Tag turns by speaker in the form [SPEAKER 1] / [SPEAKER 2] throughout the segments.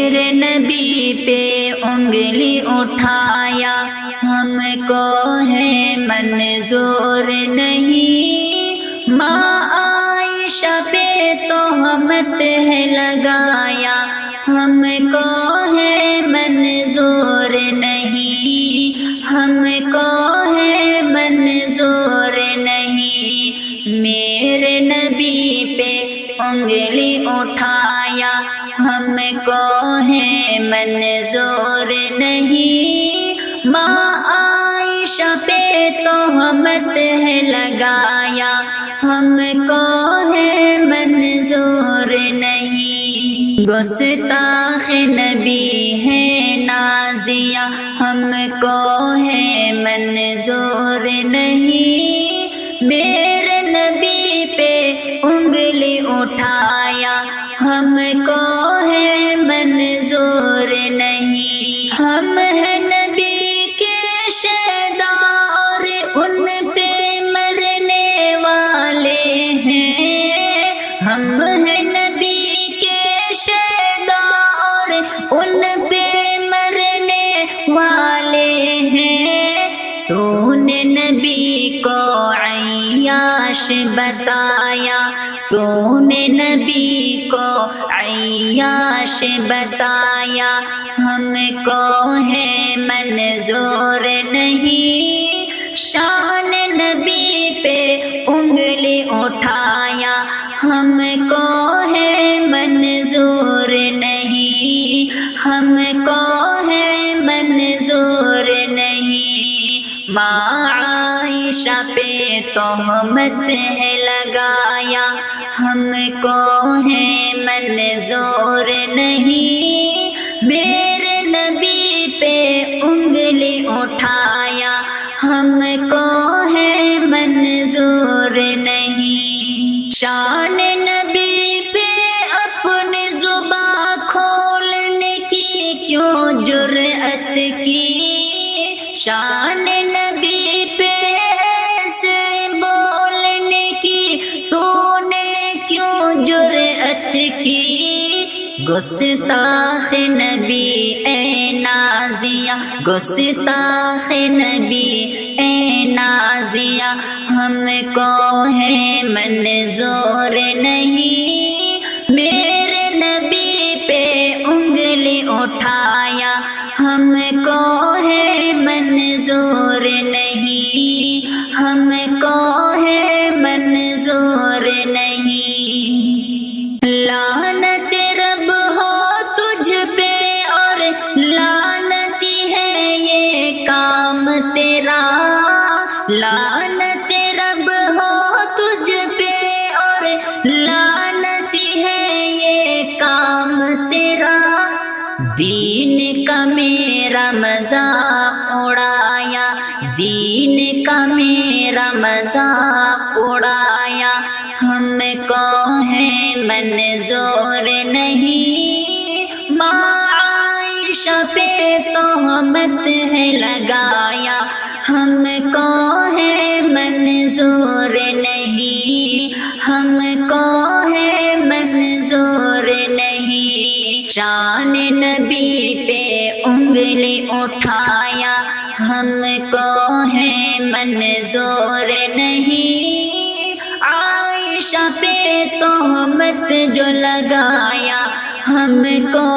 [SPEAKER 1] میرے نبی پہ انگلی اٹھایا ہم کو ہے منظور نہیں، ماں عائشہ پہ تہمت ہے لگایا ہم کو ہے منظور نہیں، ہم کو ہے منظور نہیں۔ میرے نبی پہ انگلی اٹھایا ہم کو ہے منظور نہیں، ماں عائشہ پہ تہمت ہے لگایا ہم کو ہے منظور نہیں۔ گستاخ نبی ہے نازیہ ہم کو ہے منظور نہیں، میرے نبی پہ انگلی اٹھایا ہم کو ہے منظور نہیں۔ ہم ہیں نبی کے شہدا اور ان پہ مرنے والے ہیں، ہم ہیں نبی کے شہدا اور ان پہ مرنے والے ہیں۔ تو نے نبی کو عیاش بتایا، تو نے نبی کو عیاش بتایا ہم کو ہے منظور نہیں، شان نبی پہ انگلی اٹھایا ہم کو ہے منظور نہیں، ہم کو ہے منظور نہیں۔ ماں عائشہ پہ تہمت ہے لگایا ہم کو ہے منظور نہیں، میرے نبی پہ انگلی اٹھایا ہم کو ہے منظور نہیں۔ شان نبی پہ اپنی زبان کھولنے کی کیوں جرأت کی، شان نبی پہ ایسے بولنے کی تو نے کیوں جرأت کی۔ گستاخ نبی اے نازیہ، گستاخ نبی اے نازیہ ہم کو ہے منظور نہیں، میرے نبی پہ انگلی اٹھایا ہم کو ہے منظور نہیں، ہم کو ہے منظور نہیں۔ لعنت رب ہو تجھ پہ اور لعنتی ہے یہ کام تیرا، لعنت رب ہو تجھ پہ اور لعنتی ہے یہ کام تیرا، دین کا میرا مذاق اڑایا، دین کا میرا مذاق اڑایا ہم کو ہے منظور نہیں، ماں عائشہ پہ تہمت ہے لگایا ہم کو ہے منظور نہیں، ہم کو ہے منظور نہیں۔ شان نبی پہ انگلی اٹھایا ہم کو ہے منظور نہیں، عائشہ پہ تہمت جو لگایا ہم کو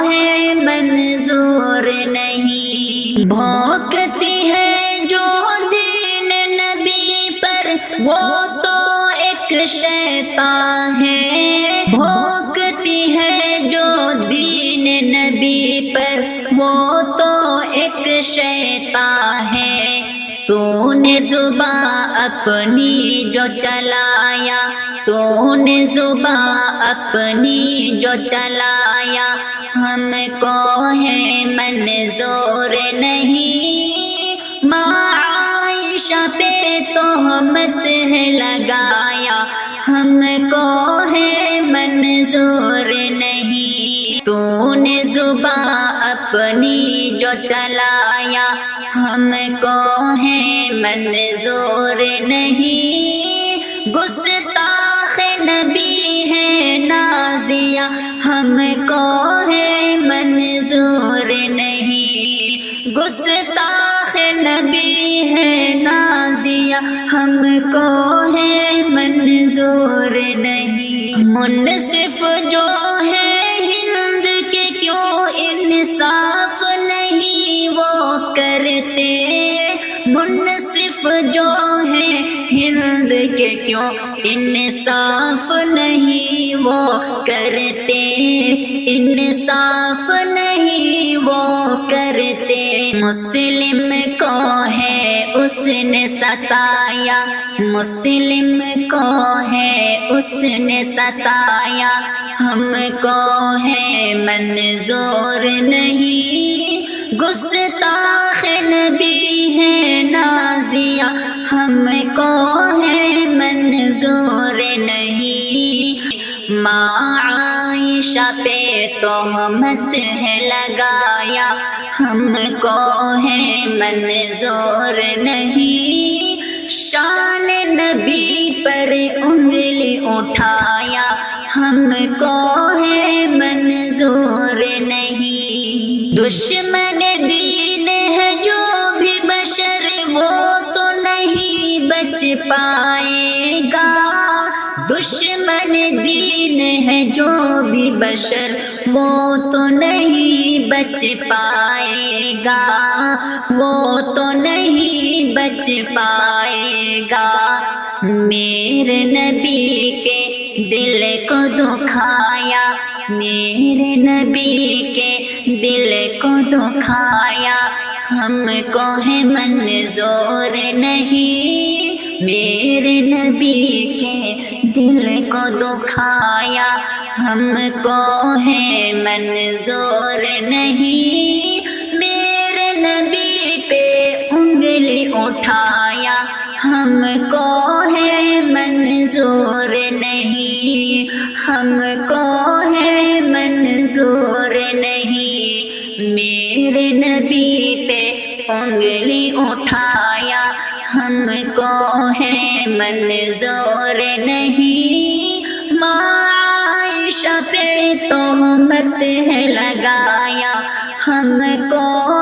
[SPEAKER 1] ہے منظور نہیں۔ بھونکتی ہے جو دین نبی پر وہ تو ایک شیطان ہے، بھونکتی ہے جو دین نبی پر وہ تو ایک شیطان ہے۔ تو نے زبان اپنی جو چلایا، تو نے زبان اپنی جو چلایا ہم کو ہے منظور نہیں، ماں عائشہ پہ تہمت ہے لگایا ہم کو ہے منظور نہیں۔ تو نے زبان اپنی جو چلایا ہم کو ہے منظور نہیں، گستاخ نبی ہے نازیہ ہم کو ہے منظور نبی ہے نازیہ ہم کو ہے منظور نہیں، منصف جو ہے ہند کے کیوں انصاف نہیں وہ کرتے، منصف جو ہے ہند کے کیوں انصاف نہیں وہ کرتے، انصاف نہیں وہ کرتے، مسلم کو ہے اس نے ستایا، مسلم کو ہے اس نے ستایا، ہم کو ہے منظور نہیں، گستاخ نبی ہے نازیہ ہم کو ہے منظور نہیں، ماں عائشہ پہ تہمت ہے لگایا، ہم کو ہے منظور نہیں، شان نبی پر انگلی اٹھایا، ہم کو ہے منظور نہیں، دشمن دین ہے جو بھی بشر وہ تو نہیں بچ پائے گا، دشمن دین ہے جو بھی بشر وہ تو نہیں بچ پائے گا، وہ تو نہیں بچ پائے گا، میرے نبی کے دل کو دکھایا، میرے نبی کے دل کو دکھایا، ہم کو ہے منظور نہیں، میرے نبی کے دل کو دکھایا، ہم کو ہے منظور نہیں، میرے نبی پہ انگلی اٹھایا، ہم کو ہے منظور نہیں، ہم کو ہے منظور نہیں، میرے نبی پہ انگلی اٹھایا، ہم کو ہے منظور نہیں، ماں عائشہ پہ تہمت ہے لگایا، ہم کو